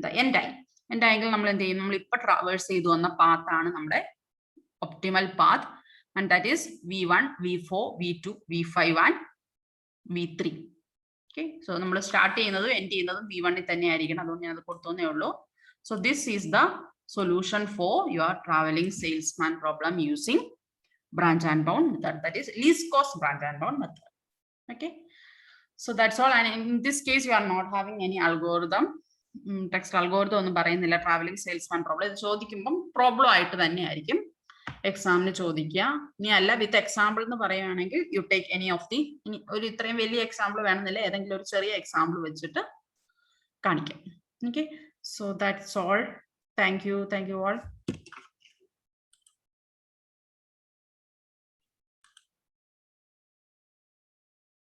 the end angle നമ്മൾ എന്ത് ചെയ്യും, നമ്മൾ ഇപ്പൊ ട്രാവേഴ്സ് ചെയ്തു വന്ന പാത്ത് ആണ് നമ്മുടെ optimal path, and that is v1 v4 v2 v5 and v3. Okay, so നമ്മൾ സ്റ്റാർട്ട് ചെയ്യുന്നതും എൻഡ് ചെയ്യുന്നതും v1 തന്നെ ആയിരിക്കണം, അതുകൊണ്ട് ഞാൻ അത് കൊടുത്തേ ഉള്ളൂ. So this is the solution for your traveling salesman problem using branch and bound method, that is least cost branch and bound method. Okay, so that's all, and in this case you are not having any algorithm, text algorithm ഒന്നും പറയുന്നില്ല. traveling salesman problem ഇത് ചോദിക്കുമ്പോൾ problem ആയിട്ട് തന്നെ ആയിരിക്കും എക്സാമിന് ചോദിക്കുക. ഇനി അല്ല വിത്ത് എക്സാമ്പിൾ എന്ന് പറയുകയാണെങ്കിൽ you take any of the, ഇനി ഒരു ഇത്രയും വലിയ എക്സാമ്പിൾ വേണമെന്നില്ല, ഏതെങ്കിലും ഒരു ചെറിയ എക്സാമ്പിൾ വെച്ചിട്ട് കാണിക്കാം. Okay, so that's all. Thank you all.